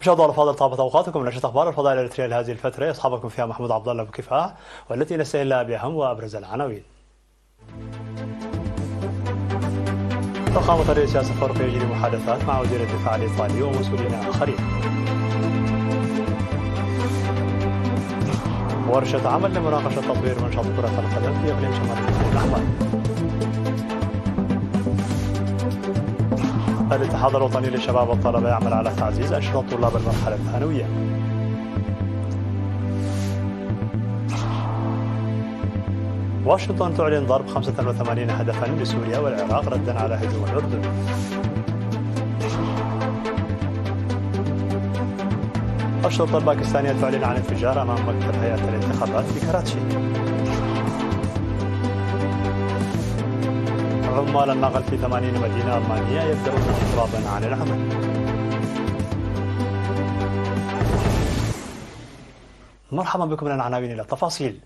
مشاهدينا الافاضل طابت اوقاتكم. نشرة اخبار الفضائيه الاريتريه لهذه الفتره يصحبكم فيها محمود عبد الله بكفاح، والتي نستهل باهم وابرز العناوين. فخامة الرئيس ياسر الأفورقي يجري محادثات مع وزير الدفاع الايطالي ومسؤولين اخرين. ورشة عمل لمناقشة تطوير منشط كرة القدم في اقليم شمال البحر الاحمر. الاتحاد الوطني للشباب والطلبة يعمل على تعزيز أنشطة طلاب المرحلة الثانوية. واشنطن تعلن ضرب 85 هدفا بسوريا والعراق ردا على هجوم الأردن. الشرطة الباكستانية تعلن عن انفجار أمام مكتب هيئة الانتخابات في كراتشي. عمال النقل في 80 مدينة ألمانية يبدأون اضطرابا عن العمل. مرحبا بكم من العناوين إلى التفاصيل.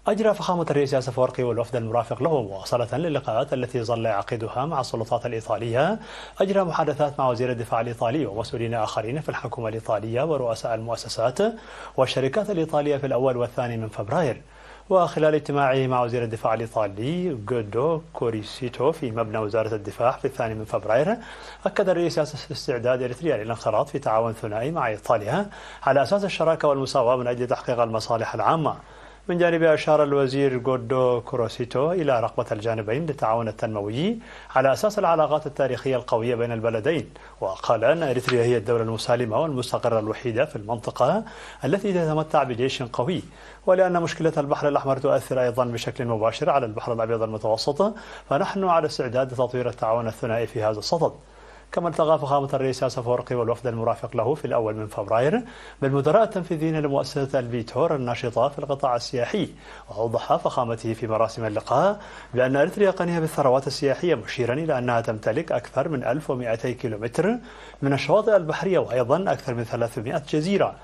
أجرى فخامة الرئيس ياسر الأفورقي والوفد المرافق له مواصلة للقاءات التي ظل يعقدها مع السلطات الإيطالية، أجرى محادثات مع وزير الدفاع الإيطالي ومسؤولين آخرين في الحكومة الإيطالية ورؤساء المؤسسات والشركات الإيطالية في الأول والثاني من فبراير. وخلال اجتماعه مع وزير الدفاع الإيطالي غودو كوريسيتو في مبنى وزارة الدفاع في الثاني من فبراير، أكد الرئيس ياسر استعداد إريتريا للانخراط في تعاون ثنائي مع إيطاليا على أساس الشراكة والمساواة من أجل تحقيق المصالح العامة. من جانبه أشار الوزير غودو كوروسيتو إلى رغبة الجانبين للتعاون التنموي على أساس العلاقات التاريخية القوية بين البلدين، وقال أن إريتريا هي الدولة المسالمة والمستقرة الوحيدة في المنطقة التي تتمتع بجيش قوي، ولأن مشكلة البحر الأحمر تؤثر أيضا بشكل مباشر على البحر الأبيض المتوسط، فنحن على استعداد لتطوير التعاون الثنائي في هذا الصدد. كما التقى فخامة الرئيس ياسر الأفورقي والوفد المرافق له في الأول من فبراير بالمدراء التنفيذيين لمؤسسة الفيتور الناشطة في القطاع السياحي، وأوضح فخامته في مراسم اللقاء بأن إريتريا غنية بالثروات السياحية، مشيرا إلى أنها تمتلك أكثر من 1200 كيلومتر من الشواطئ البحرية وأيضا أكثر من 300 جزيرة،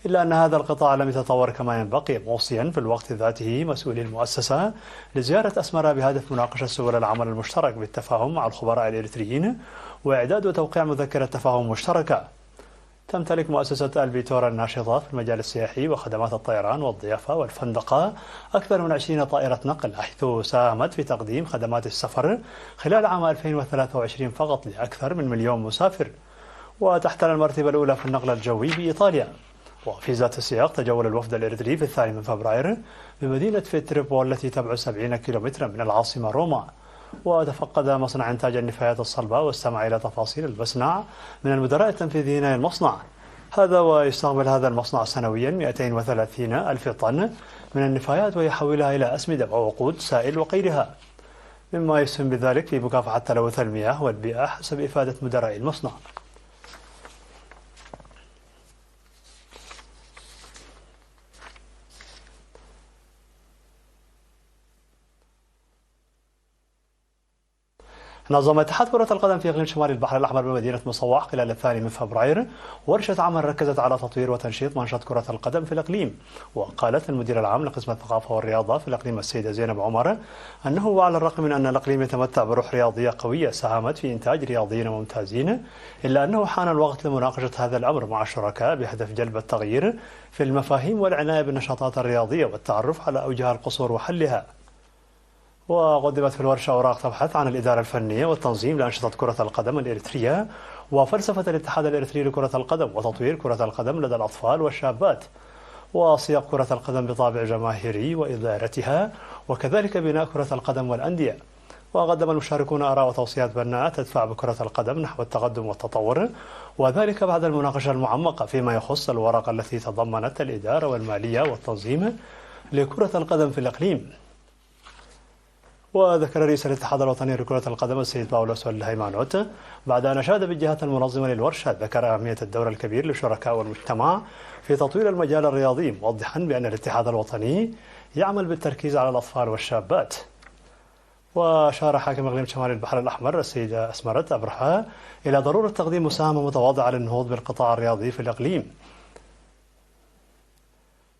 إلا أن هذا القطاع لم يتطور كما ينبغي، موصيا في الوقت ذاته مسؤولي المؤسسة لزيارة أسمرة بهدف مناقشة سبل العمل المشترك بالتفاهم مع الخبراء الإريتريين وإعداد وتوقيع مذكرة تفاهم مشتركة. تمتلك مؤسسة الفيتورا الناشطة في المجال السياحي وخدمات الطيران والضيافة والفندقة أكثر من 20 طائرة نقل، حيث ساهمت في تقديم خدمات السفر خلال عام 2023 فقط لأكثر من 1,000,000 مسافر، وتحتل المرتبة الأولى في النقل الجوي بإيطاليا. وفي ذات السياق تجول الوفد الإريتري في الثاني من فبراير بمدينة فيتريبو التي تبعد 70 كيلومترا من العاصمة روما، وتفقد مصنع إنتاج النفايات الصلبة واستمع إلى تفاصيل المصنع من المدراء التنفيذيين للمصنع هذا. ويستقبل هذا المصنع سنويا 230 ألف طن من النفايات ويحولها إلى أسمدة ووقود سائل وغيرها، مما يسهم بذلك في مكافحة تلوث المياه والبيئة حسب إفادة مدراء المصنع. نظم اتحاد كرة القدم في إقليم شمال البحر الأحمر بمدينة مصوح خلال الثاني من فبراير ورشة عمل ركزت على تطوير وتنشيط منشط كرة القدم في الإقليم. وقالت المدير العام لقسم الثقافة والرياضة في الإقليم السيدة زينب عمر أنه وعلى الرغم من أن الإقليم يتمتع بروح رياضية قوية ساهمت في إنتاج رياضيين ممتازين، إلا أنه حان الوقت لمناقشة هذا الأمر مع الشركاء بهدف جلب التغيير في المفاهيم والعناية بالنشاطات الرياضية والتعرف على أوجه القصور وحلها. وقدمت في الورشة أوراق تبحث عن الإدارة الفنية والتنظيم لأنشطة كرة القدم الإريترية وفلسفة الاتحاد الإريتري لكرة القدم وتطوير كرة القدم لدى الأطفال والشابات وصياغ كرة القدم بطابع جماهيري وإدارتها، وكذلك بناء كرة القدم والأندية. وقدم المشاركون آراء وتوصيات بناءة تدفع بكرة القدم نحو التقدم والتطور، وذلك بعد المناقشة المعمقة فيما يخص الورقة التي تضمنت الإدارة والمالية والتنظيم لكرة القدم في الإقليم. وذكر رئيس الاتحاد الوطني لكرة القدم السيد باولوس الهيمانوت بعد أن أشاد بالجهات المنظمة للورشة، ذكر أهمية الدور الكبير للشركاء والمجتمع في تطوير المجال الرياضي، موضحا بأن الاتحاد الوطني يعمل بالتركيز على الأطفال والشابات. وأشار حاكم إقليم شمال البحر الأحمر السيدة أسمرت أبرهة إلى ضرورة تقديم مساهمة متواضعة للنهوض بالقطاع الرياضي في الإقليم،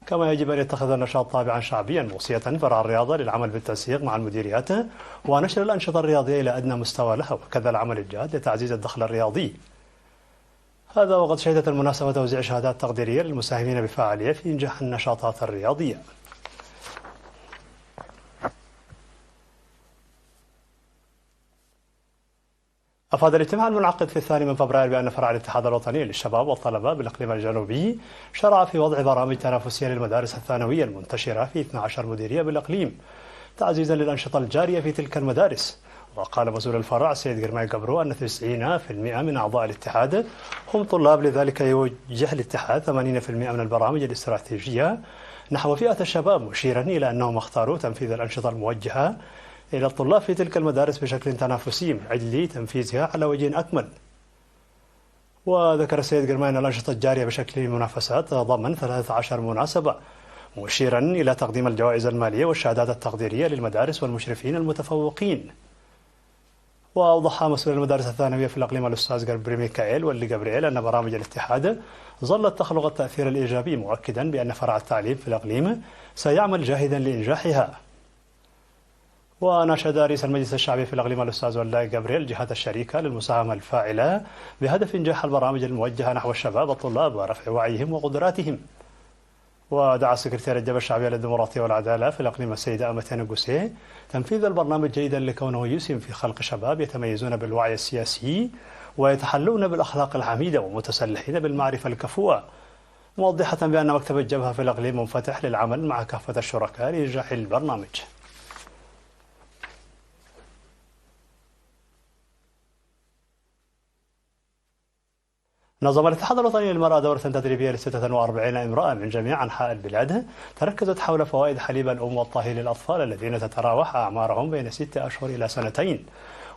كما يجب أن يتخذ النشاط طابعا شعبيا، موصية فرع الرياضة للعمل بالتنسيق مع المديريات ونشر الأنشطة الرياضية إلى أدنى مستوى لها، وكذا العمل الجاد لتعزيز الدخل الرياضي. هذا وقد شهدت المناسبة توزيع شهادات تقديرية للمساهمين بفعالية في إنجاح النشاطات الرياضية. أفاد الاجتماع المنعقد في 2 فبراير بأن فرع الاتحاد الوطني للشباب والطلبة بالإقليم الجنوبي شرع في وضع برامج تنافسية للمدارس الثانوية المنتشرة في 12 مديرية بالإقليم تعزيزا للأنشطة الجارية في تلك المدارس. وقال مسؤول الفرع السيد قرماي قبرو أن 90% من أعضاء الاتحاد هم طلاب، لذلك يوجه الاتحاد 80% من البرامج الاستراتيجية نحو فئة الشباب، مشيرا إلى أنهم اختاروا تنفيذ الأنشطة الموجهة إلى الطلاب في تلك المدارس بشكل تنافسي من أجل تنفيذها على وجه أكمل. وذكر السيد قرماي أن الأنشطة الجارية بشكل منافسات تتضمن 13 مناسبة، مشيرا إلى تقديم الجوائز المالية والشهادات التقديرية للمدارس والمشرفين المتفوقين. وأوضح مسؤول المدارس الثانوية في الإقليم الأستاذ قربري ميكائيل واللي جبريل أن برامج الاتحاد ظلت تخلق التأثير الإيجابي، مؤكدا بأن فرع التعليم في الإقليم سيعمل جاهدا لإنجاحها. وناشد رئيس المجلس الشعبي في الإقليم الأستاذ ولاء جبريل الجهات الشريكة للمساهمة الفاعلة بهدف إنجاح البرامج الموجهة نحو الشباب الطلاب ورفع وعيهم وقدراتهم. ودعا سكرتير الجبهة الشعبية للديمقراطية والعدالة في الإقليم السيدة أمتين قوسي تنفيذ البرنامج جيدا لكونه يسهم في خلق شباب يتميزون بالوعي السياسي ويتحلون بالأخلاق الحميدة ومتسلحين بالمعرفة الكفؤة، موضحة بأن مكتب الجبهة في الإقليم منفتح للعمل مع كافة الشركاء لإنجاح البرنامج. نظم الاتحاد الوطني للمرأة دورة تدريبية ل 46 امرأة من جميع أنحاء البلاد تركزت حول فوائد حليب الأم والطهي للأطفال الذين تتراوح أعمارهم بين 6 أشهر إلى 2 سنين.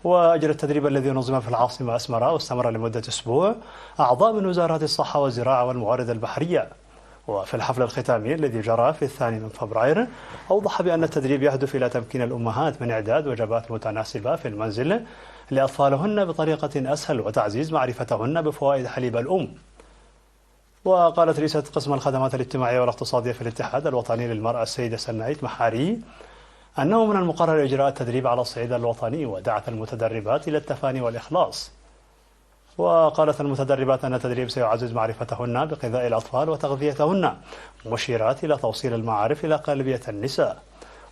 وأجرى التدريب الذي نظم في العاصمة أسمراء واستمر لمدة أسبوع أعضاء من وزارات الصحة والزراعة والموارد البحرية. وفي الحفل الختامي الذي جرى في 2 فبراير أوضح بأن التدريب يهدف إلى تمكين الأمهات من إعداد وجبات متناسبة في المنزل لأطفالهن بطريقة أسهل وتعزيز معرفتهن بفوائد حليب الأم. وقالت رئيسة قسم الخدمات الاجتماعية والاقتصادية في الاتحاد الوطني للمرأة السيدة سنايت محاري أنه من المقرر إجراء التدريب على الصعيد الوطني، ودعت المتدربات إلى التفاني والإخلاص. وقالت المتدربات أن التدريب سيعزز معرفتهن بغذاء الأطفال وتغذيتهن، مشيرات إلى توصيل المعارف إلى غالبية النساء.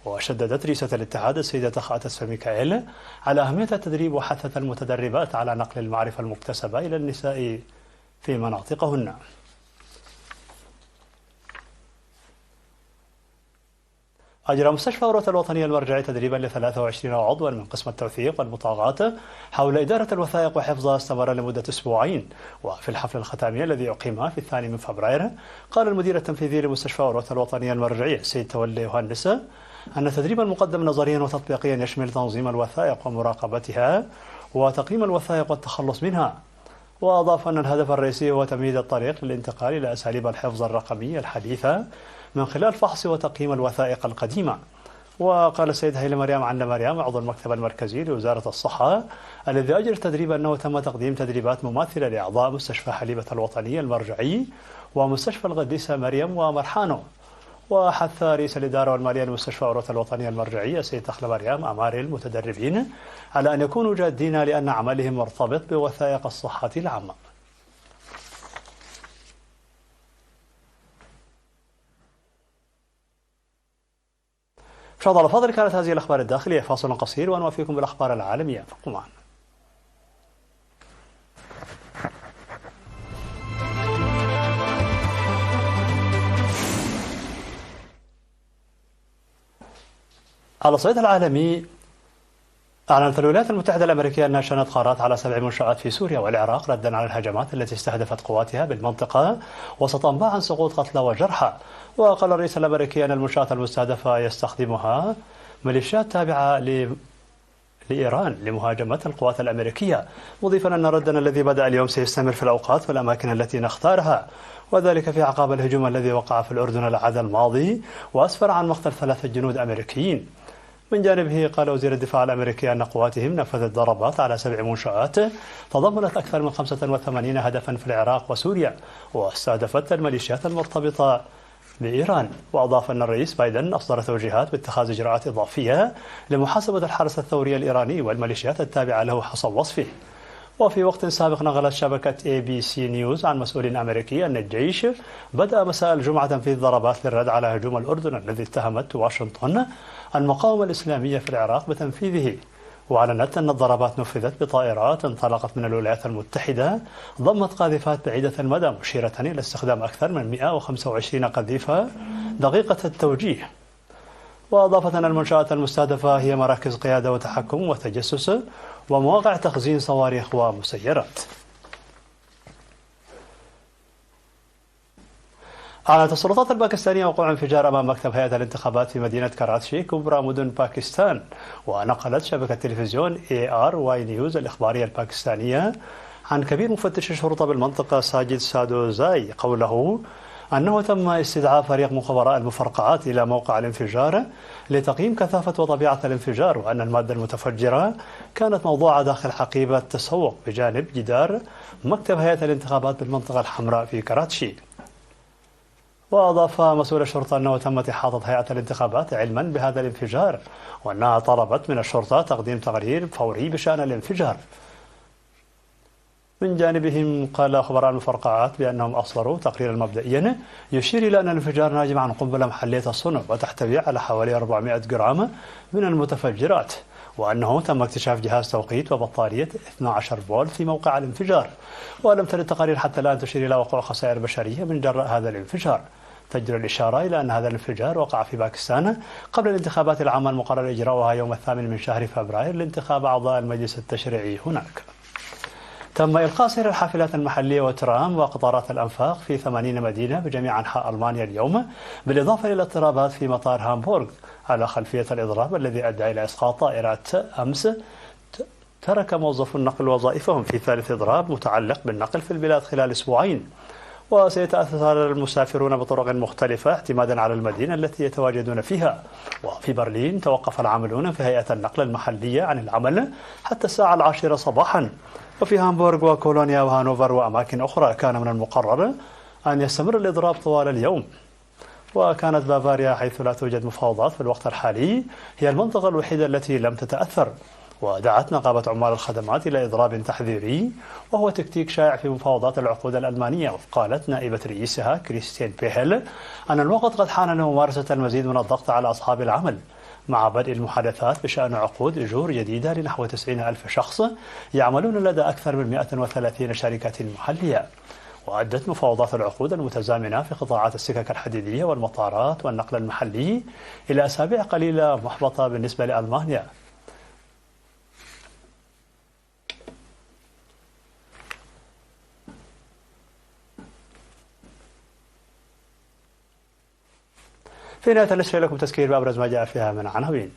وشددت رئيسة الاتحاد السيدة خاتس ميكائيل على أهمية التدريب، وحثت المتدربات على نقل المعرفة المكتسبة إلى النساء في مناطقهن. أجرى مستشفى أوروة الوطنية المرجعي تدريبا ل 23 عضوا من قسم التوثيق والمطاغات حول إدارة الوثائق وحفظها، استمر لمدة أسبوعين. وفي الحفل الختامي الذي أقيم في 2 فبراير قال المدير التنفيذي لمستشفى أوروة الوطنية المرجعي السيد تولي يوهانس أن التدريب المقدم نظريا وتطبيقيا يشمل تنظيم الوثائق ومراقبتها وتقييم الوثائق والتخلص منها. وأضاف أن الهدف الرئيسي هو تمهيد الطريق للانتقال إلى أساليب الحفظ الرقمي الحديثة من خلال فحص وتقييم الوثائق القديمة. وقال السيد هيلي مريم عنا مريم عضو المكتب المركزي لوزارة الصحة الذي أجرى التدريب أنه تم تقديم تدريبات مماثلة لأعضاء مستشفى حليبة الوطنية المرجعي ومستشفى القديسة مريم ومرحانو. وحث رئيس الإدارة والمالية لمستشفى أوروة الوطنية المرجعية السيد تخلى مريم أماري المتدربين على أن يكونوا جادين لأن عملهم مرتبط بوثائق الصحة العامة. مشاهدينا الأفاضل، كانت هذه الأخبار الداخلية. فاصل قصير ونوافيكم بالأخبار العالمية، فابقوا معنا. على الصعيد العالمي، أعلنت الولايات المتحدة الأمريكية أنها شنت غارات على 7 منشآت في سوريا والعراق ردا على الهجمات التي استهدفت قواتها بالمنطقة، وسط أنباء عن سقوط قتلى وجرحى. وقال الرئيس الأمريكي أن المنشآت المستهدفة يستخدمها ميليشيات تابعة لإيران لمهاجمة القوات الأمريكية، مضيفا أن ردنا الذي بدأ اليوم سيستمر في الأوقات والأماكن التي نختارها، وذلك في أعقاب الهجوم الذي وقع في الأردن الأحد الماضي وأسفر عن مقتل 3 جنود أمريكيين. من جانبه قال وزير الدفاع الأمريكي أن قواتهم نفذت ضربات على 7 منشآت تضمنت أكثر من 85 هدفا في العراق وسوريا، واستهدفت الميليشيات المرتبطة بإيران. وأضاف أن الرئيس بايدن أصدر توجيهات باتخاذ إجراءات إضافية لمحاسبة الحرس الثوري الإيراني والميليشيات التابعة له حسب وصفه. وفي وقت سابق نقلت شبكة ABC نيوز عن مسؤول أمريكي أن الجيش بدأ مساء الجمعة تنفيذ ضربات للرد على هجوم الأردن الذي اتهمت واشنطن المقاومة الإسلامية في العراق بتنفيذه. وأعلنت أن الضربات نفذت بطائرات انطلقت من الولايات المتحدة ضمت قاذفات بعيدة المدى، مشيرة إلى استخدام أكثر من 125 قذيفة دقيقة التوجيه. وأضافت أن المنشآت المستهدفة هي مراكز قيادة وتحكم وتجسس ومواقع تخزين صواريخ ومسيرات. أعلنت السلطات الباكستانية وقوع انفجار أمام مكتب هيئة الانتخابات في مدينة كراتشي كبرى مدن باكستان. ونقلت شبكة تلفزيون ARY نيوز الإخبارية الباكستانية عن كبير مفتش الشرطة بالمنطقة ساجد سادوزاي قوله أنه تم استدعاء فريق مخابراء المفرقعات إلى موقع الانفجار لتقييم كثافة وطبيعة الانفجار، وأن المادة المتفجرة كانت موضوعة داخل حقيبة تسوق بجانب جدار مكتب هيئة الانتخابات بالمنطقة الحمراء في كراتشي. وأضاف مسؤول الشرطة أنه تم إحاطة هيئة الانتخابات علما بهذا الانفجار، وأنها طلبت من الشرطة تقديم تقرير فوري بشأن الانفجار. من جانبهم قال خبراء المفرقعات بأنهم أصدروا تقريرا مبدئيا يشير إلى أن الانفجار ناجم عن قنبلة محلية الصنع وتحتوي على حوالي 400 جرام من المتفجرات، وأنه تم اكتشاف جهاز توقيت وبطارية 12 فولت في موقع الانفجار. ولم ترد التقارير حتى الآن تشير إلى وقوع خسائر بشرية من جراء هذا الانفجار. تجري الإشارة إلى أن هذا الانفجار وقع في باكستان قبل الانتخابات العامة المقرر إجراؤها يوم 8 من شهر فبراير لانتخاب أعضاء المجلس التشريعي هناك. تم إلقاء سير الحافلات المحلية وترام وقطارات الأنفاق في 80 مدينة بجميع أنحاء ألمانيا اليوم، بالإضافة إلى اضطرابات في مطار هامبورغ على خلفية الإضراب الذي أدى إلى إسقاط طائرات أمس. ترك موظفو النقل وظائفهم في ثالث إضراب متعلق بالنقل في البلاد خلال أسبوعين. وسيتأثر المسافرون بطرق مختلفة اعتمادا على المدينة التي يتواجدون فيها. وفي برلين توقف العاملون في هيئة النقل المحلية عن العمل حتى الساعة 10 صباحا. وفي هامبورغ وكولونيا وهانوفر وأماكن أخرى كان من المقرر أن يستمر الإضراب طوال اليوم. وكانت بافاريا، حيث لا توجد مفاوضات في الوقت الحالي، هي المنطقة الوحيدة التي لم تتأثر. ودعت نقابة عمال الخدمات إلى إضراب تحذيري، وهو تكتيك شائع في مفاوضات العقود الألمانية. وقالت نائبة رئيسها كريستين بيهل أن الوقت قد حان لممارسة المزيد من الضغط على أصحاب العمل مع بدء المحادثات بشأن عقود أجور جديدة لنحو 90,000 شخص يعملون لدى أكثر من 130 شركة محلية. وأدت مفاوضات العقود المتزامنة في قطاعات السكك الحديدية والمطارات والنقل المحلي إلى أسابيع قليلة محبطة بالنسبة لألمانيا. في نهاية النشرة لكم تذكير بأبرز ما جاء فيها من عناوين.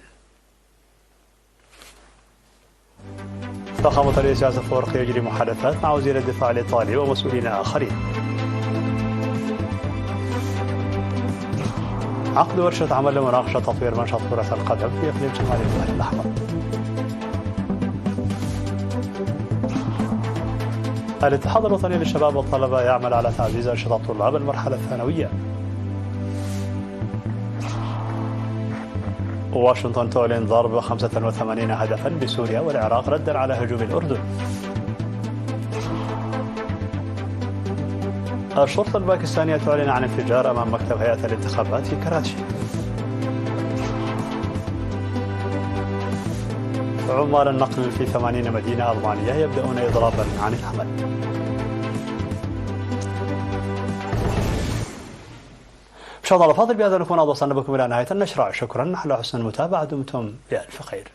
فخامة الرئيس ياسر الأفورقي يجري محادثات مع وزير الدفاع الإيطالي ومسؤولين آخرين. عقد ورشة عمل لمناقشة تطوير منشط كرة القدم في إقليم شمال البحر الأحمر. الاتحاد الوطني للشباب والطلبة يعمل على تعزيز أنشطة طلاب المرحلة الثانوية. واشنطن تعلن ضرب 85 هدفا بسوريا والعراق ردا على هجوم الأردن. الشرطة الباكستانية تعلن عن انفجار أمام مكتب هيئة الانتخابات في كراتشي. عمال النقل في 80 مدينة ألمانية يبدأون إضرابا عن العمل. مشاهدينا الأفاضل، بهذا نكون وصلنا بكم إلى نهاية النشرة. شكرا على حسن المتابعة، دمتم بألف خير.